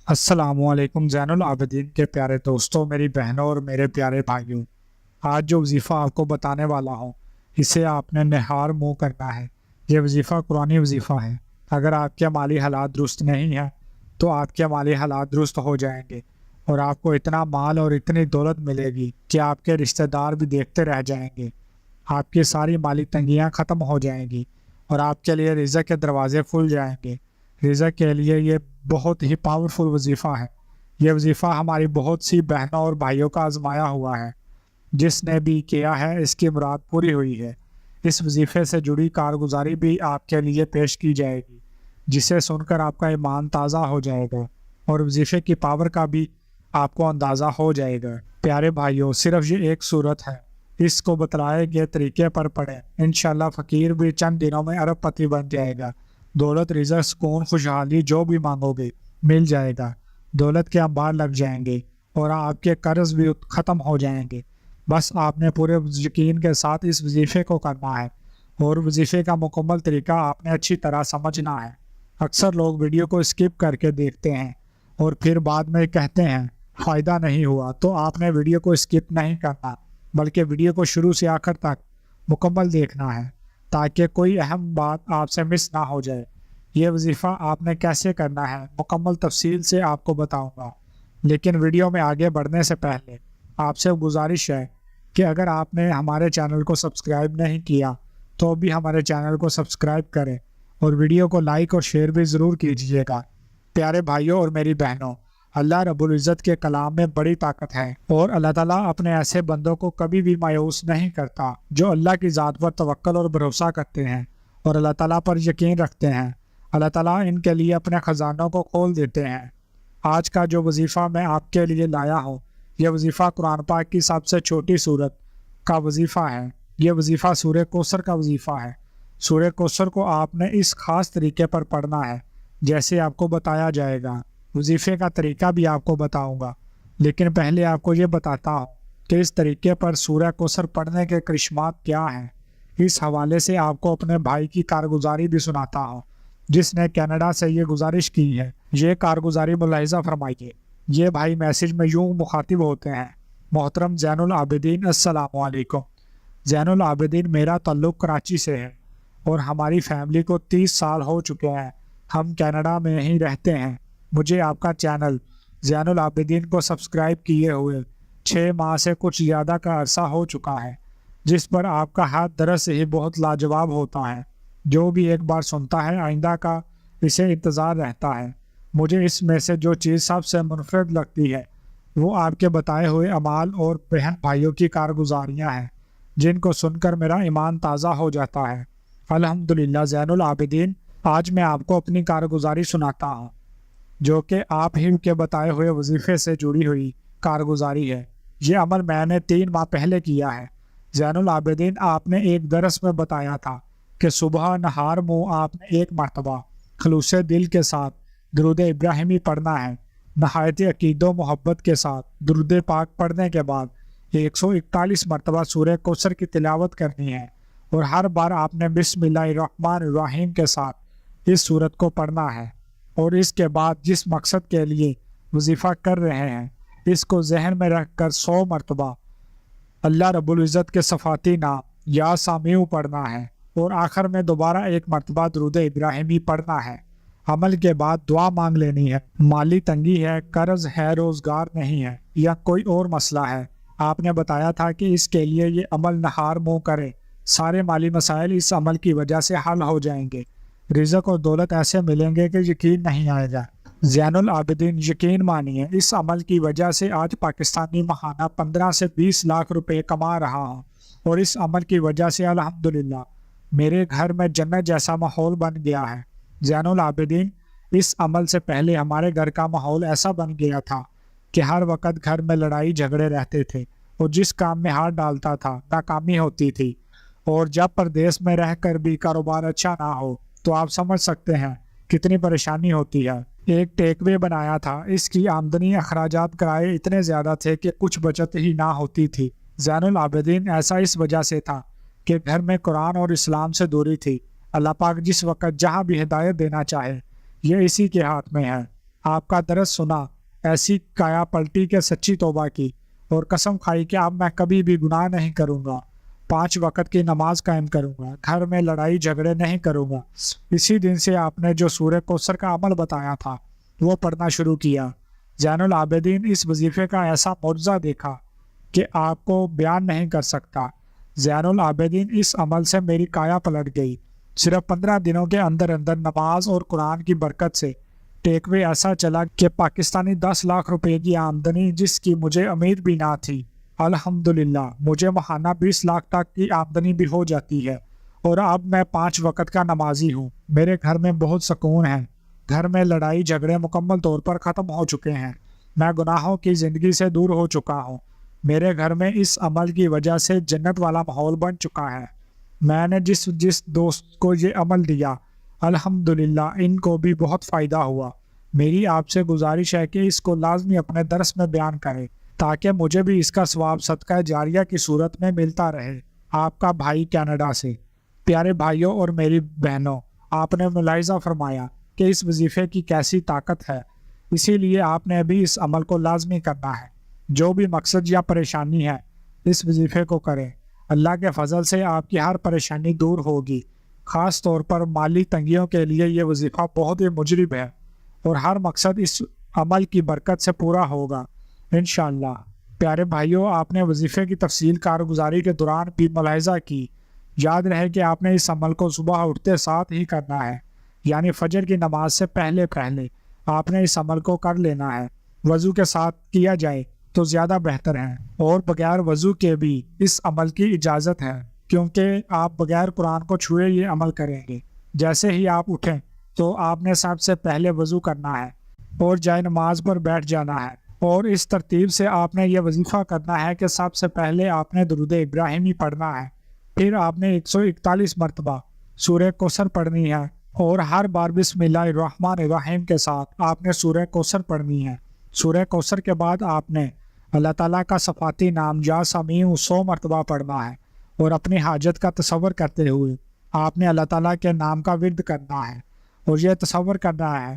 السلام علیکم زین العابدین کے پیارے دوستوں، میری بہنوں اور میرے پیارے بھائیوں۔ آج جو وظیفہ آپ کو بتانے والا ہوں اسے آپ نے نہار منہ کرنا ہے۔ یہ وظیفہ قرآنی وظیفہ ہے۔ اگر آپ کے مالی حالات درست نہیں ہیں تو آپ کے مالی حالات درست ہو جائیں گے اور آپ کو اتنا مال اور اتنی دولت ملے گی کہ آپ کے رشتہ دار بھی دیکھتے رہ جائیں گے۔ آپ کی ساری مالی تنگیاں ختم ہو جائیں گی اور آپ کے لیے رزق کے دروازے کھل جائیں گے۔ رزق کے لیے یہ بہت ہی پاورفل وظیفہ ہے۔ یہ وظیفہ ہماری بہت سی بہنوں اور بھائیوں کا آزمایا ہوا ہے۔ جس نے بھی کیا ہے اس کی مراد پوری ہوئی ہے۔ اس وظیفے سے جڑی کارگزاری بھی آپ کے لیے پیش کی جائے گی، جسے سن کر آپ کا ایمان تازہ ہو جائے گا اور وظیفے کی پاور کا بھی آپ کو اندازہ ہو جائے گا۔ پیارے بھائیوں، صرف یہ ایک صورت ہے۔ اس کو بتلائے گئے طریقے پر پڑھیں، انشاءاللہ فقیر بھی چند دنوں میں ارب پتی بن جائے گا۔ دولت، رزق، سکون، خوشحالی جو بھی مانگو گے مل جائے گا۔ دولت کے انبار لگ جائیں گے اور آپ کے قرض بھی ختم ہو جائیں گے۔ بس آپ نے پورے یقین کے ساتھ اس وظیفے کو کرنا ہے اور وظیفے کا مکمل طریقہ آپ نے اچھی طرح سمجھنا ہے۔ اکثر لوگ ویڈیو کو اسکپ کر کے دیکھتے ہیں اور پھر بعد میں کہتے ہیں فائدہ نہیں ہوا۔ تو آپ نے ویڈیو کو اسکپ نہیں کرنا بلکہ ویڈیو کو شروع سے آخر تک مکمل دیکھنا ہے تاکہ کوئی اہم بات آپ سے مس نہ ہو جائے۔ یہ وظیفہ آپ نے کیسے کرنا ہے مکمل تفصیل سے آپ کو بتاؤں گا، لیکن ویڈیو میں آگے بڑھنے سے پہلے آپ سے گزارش ہے کہ اگر آپ نے ہمارے چینل کو سبسکرائب نہیں کیا تو بھی ہمارے چینل کو سبسکرائب کریں اور ویڈیو کو لائک اور شیئر بھی ضرور کیجیے گا۔ پیارے بھائیوں اور میری بہنوں، اللہ رب العزت کے کلام میں بڑی طاقت ہے اور اللہ تعالیٰ اپنے ایسے بندوں کو کبھی بھی مایوس نہیں کرتا جو اللہ کی ذات پر توکل اور بھروسہ کرتے ہیں اور اللہ تعالیٰ پر یقین رکھتے ہیں۔ اللہ تعالیٰ ان کے لیے اپنے خزانوں کو کھول دیتے ہیں۔ آج کا جو وظیفہ میں آپ کے لیے لایا ہوں یہ وظیفہ قرآن پاک کی سب سے چھوٹی سورت کا وظیفہ ہے۔ یہ وظیفہ سورہ کوثر کا وظیفہ ہے۔ سورہ کوثر کو آپ نے اس خاص طریقے پر پڑھنا ہے جیسے آپ کو بتایا جائے گا۔ وظیفے کا طریقہ بھی آپ کو بتاؤں گا، لیکن پہلے آپ کو یہ بتاتا ہوں کہ اس طریقے پر سورہ کوثر پڑھنے کے کرشمات کیا ہیں۔ اس حوالے سے آپ کو اپنے بھائی کی کارگزاری بھی سناتا ہوں جس نے کینیڈا سے یہ گزارش کی ہے۔ یہ کارگزاری ملاحظہ فرمائیے۔ یہ بھائی میسج میں یوں مخاطب ہوتے ہیں: محترم زین العابدین، السلام علیکم۔ زین العابدین، میرا تعلق کراچی سے ہے اور ہماری فیملی کو 30 سال ہو چکے ہیں۔ ہم کینیڈا میں ہی رہتے ہیں۔ مجھے آپ کا چینل زین العابدین کو سبسکرائب کیے ہوئے 6 ماہ سے کچھ زیادہ کا عرصہ ہو چکا ہے، جس پر آپ کا ہاتھ درس ہی بہت لاجواب ہوتا ہے۔ جو بھی ایک بار سنتا ہے آئندہ کا اسے انتظار رہتا ہے۔ مجھے اس میں سے جو چیز سب سے منفرد لگتی ہے وہ آپ کے بتائے ہوئے اعمال اور بہن بھائیوں کی کارگزاریاں ہیں جن کو سن کر میرا ایمان تازہ ہو جاتا ہے۔ الحمدللہ زین العابدین، آج میں آپ کو اپنی کارگزاری سناتا ہوں جو کہ آپ ہی کے بتائے ہوئے وظیفے سے جڑی ہوئی کارگزاری ہے۔ یہ عمل میں نے 3 ماہ پہلے کیا ہے۔ زین العابدین، آپ نے ایک درس میں بتایا تھا کہ صبح نہار منہ آپ نے ایک مرتبہ خلوص دل کے ساتھ درود ابراہیمی پڑھنا ہے۔ نہایت عقید و محبت کے ساتھ درود پاک پڑھنے کے بعد 141 مرتبہ سورہ کوثر کی تلاوت کرنی ہے اور ہر بار آپ نے بسم اللہ الرحمن الرحیم کے ساتھ اس سورت کو پڑھنا ہے، اور اس کے بعد جس مقصد کے لیے وظیفہ کر رہے ہیں اس کو ذہن میں رکھ کر 100 مرتبہ اللہ رب العزت کے صفاتی نام یا سامیع پڑھنا ہے اور آخر میں دوبارہ ایک مرتبہ درود ابراہیمی پڑھنا ہے۔ عمل کے بعد دعا مانگ لینی ہے۔ مالی تنگی ہے، قرض ہے، روزگار نہیں ہے یا کوئی اور مسئلہ ہے، آپ نے بتایا تھا کہ اس کے لیے یہ عمل نہار منہ کرے۔ سارے مالی مسائل اس عمل کی وجہ سے حل ہو جائیں گے۔ رزق اور دولت ایسے ملیں گے کہ یقین نہیں آئے گا۔ زین العابدین، یقین مانیے اس عمل کی وجہ سے آج پاکستانی ماہانہ 15 سے 20 لاکھ روپے کما رہا ہوں، اور اس عمل کی وجہ سے الحمدللہ میرے گھر میں جنت جیسا ماحول بن گیا ہے۔ زین العابدین، اس عمل سے پہلے ہمارے گھر کا ماحول ایسا بن گیا تھا کہ ہر وقت گھر میں لڑائی جھگڑے رہتے تھے اور جس کام میں ہاتھ ڈالتا تھا ناکامی ہوتی تھی، اور جب پردیس میں رہ کر بھی کاروبار اچھا نہ ہو تو آپ سمجھ سکتے ہیں کتنی پریشانی ہوتی ہے۔ ایک ٹیک وے بنایا تھا، اس کی آمدنی اخراجات کرائے اتنے زیادہ تھے کہ کچھ بچت ہی نہ ہوتی تھی۔ زین العابدین، ایسا اس وجہ سے تھا کہ گھر میں قرآن اور اسلام سے دوری تھی۔ اللہ پاک جس وقت جہاں بھی ہدایت دینا چاہے یہ اسی کے ہاتھ میں ہے۔ آپ کا درس سنا، ایسی کایا پلٹی کے سچی توبہ کی اور قسم کھائی کہ اب میں کبھی بھی گناہ نہیں کروں گا، 5 وقت کی نماز قائم کروں گا، گھر میں لڑائی جھگڑے نہیں کروں گا۔ اسی دن سے آپ نے جو سورہ کوثر کا عمل بتایا تھا وہ پڑھنا شروع کیا۔ زین العابدین اس وظیفے کا ایسا معجزہ دیکھا کہ آپ کو بیان نہیں کر سکتا۔ زین العابدین اس عمل سے میری کایا پلٹ گئی۔ صرف 15 دنوں کے اندر اندر نماز اور قرآن کی برکت سے ٹیک وے ایسا چلا کہ پاکستانی 10 لاکھ روپے کی آمدنی، جس کی مجھے امید بھی نہ تھی، الحمدللہ مجھے ماہانہ 20 لاکھ تک کی آمدنی بھی ہو جاتی ہے، اور اب میں 5 وقت کا نمازی ہوں۔ میرے گھر میں بہت سکون ہے، گھر میں لڑائی جھگڑے مکمل طور پر ختم ہو چکے ہیں، میں گناہوں کی زندگی سے دور ہو چکا ہوں۔ میرے گھر میں اس عمل کی وجہ سے جنت والا ماحول بن چکا ہے۔ میں نے جس دوست کو یہ عمل دیا، الحمدللہ ان کو بھی بہت فائدہ ہوا۔ میری آپ سے گزارش ہے کہ اس کو لازمی اپنے درس میں بیان کرے تاکہ مجھے بھی اس کا ثواب صدقہ جاریہ کی صورت میں ملتا رہے۔ آپ کا بھائی کینیڈا سے۔ پیارے بھائیوں اور میری بہنوں، آپ نے ملاحظہ فرمایا کہ اس وظیفے کی کیسی طاقت ہے، اسی لیے آپ نے بھی اس عمل کو لازمی کرنا ہے۔ جو بھی مقصد یا پریشانی ہے، اس وظیفے کو کریں۔ اللہ کے فضل سے آپ کی ہر پریشانی دور ہوگی۔ خاص طور پر مالی تنگیوں کے لیے یہ وظیفہ بہت ہی مجرب ہے، اور ہر مقصد اس عمل کی برکت سے پورا ہوگا انشاءاللہ۔ پیارے بھائیوں، آپ نے وظیفے کی تفصیل کارگزاری کے دوران بھی ملاحظہ کی۔ یاد رہے کہ آپ نے اس عمل کو صبح اٹھتے ساتھ ہی کرنا ہے، یعنی فجر کی نماز سے پہلے آپ نے اس عمل کو کر لینا ہے۔ وضو کے ساتھ کیا جائے تو زیادہ بہتر ہے، اور بغیر وضو کے بھی اس عمل کی اجازت ہے، کیونکہ آپ بغیر قرآن کو چھوئے یہ عمل کریں گے۔ جیسے ہی آپ اٹھیں تو آپ نے سب سے پہلے وضو کرنا ہے اور جائے نماز پر بیٹھ جانا ہے، اور اس ترتیب سے آپ نے یہ وظیفہ کرنا ہے کہ سب سے پہلے آپ نے درود ابراہیمی پڑھنا ہے، پھر آپ نے 141 مرتبہ سورہ کوثر پڑھنی ہے، اور ہر بار بسم اللہ الرحمن الرحیم کے ساتھ آپ نے سورہ کوثر پڑھنی ہے۔ سورہ کوثر کے بعد آپ نے اللہ تعالیٰ کا صفاتی نام یا سمیع 100 مرتبہ پڑھنا ہے، اور اپنی حاجت کا تصور کرتے ہوئے آپ نے اللہ تعالیٰ کے نام کا ورد کرنا ہے، اور یہ تصور کرنا ہے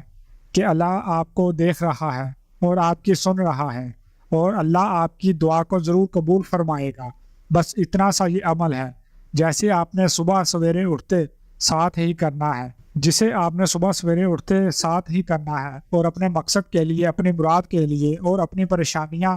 کہ اللہ آپ کو دیکھ رہا ہے اور آپ کی سن رہا ہے، اور اللہ آپ کی دعا کو ضرور قبول فرمائے گا۔ بس اتنا سا یہ عمل ہے، جیسے آپ نے صبح سویرے اٹھتے ساتھ ہی کرنا ہے، اور اپنے مقصد کے لیے، اپنی مراد کے لیے اور اپنی پریشانیاں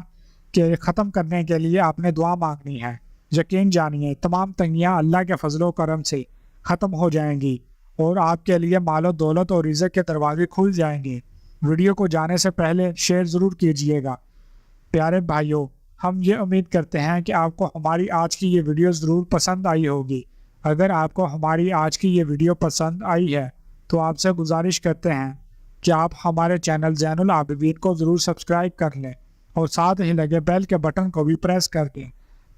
کے ختم کرنے کے لیے آپ نے دعا مانگنی ہے۔ یقین جانیے تمام تنگیاں اللہ کے فضل و کرم سے ختم ہو جائیں گی، اور آپ کے لیے مال و دولت اور رزق کے دروازے کھل جائیں گے۔ ویڈیو کو جانے سے پہلے شیئر ضرور کیجئے گا۔ پیارے بھائیوں، ہم یہ امید کرتے ہیں کہ آپ کو ہماری آج کی یہ ویڈیو ضرور پسند آئی ہوگی۔ اگر آپ کو ہماری آج کی یہ ویڈیو پسند آئی ہے تو آپ سے گزارش کرتے ہیں کہ آپ ہمارے چینل زین العابدین کو ضرور سبسکرائب کر لیں، اور ساتھ ہی لگے بیل کے بٹن کو بھی پریس کر دیں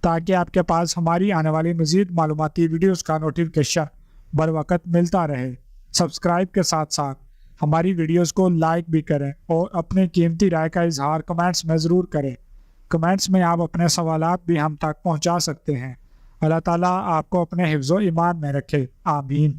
تاکہ آپ کے پاس ہماری آنے والی مزید معلوماتی ویڈیوز کا نوٹیفیکیشن بر وقت ملتا رہے۔ سبسکرائب کے ساتھ ساتھ ہماری ویڈیوز کو لائک بھی کریں، اور اپنے قیمتی رائے کا اظہار کمنٹس میں ضرور کریں۔ کمنٹس میں آپ اپنے سوالات بھی ہم تک پہنچا سکتے ہیں۔ اللہ تعالیٰ آپ کو اپنے حفظ و ایمان میں رکھے، آمین۔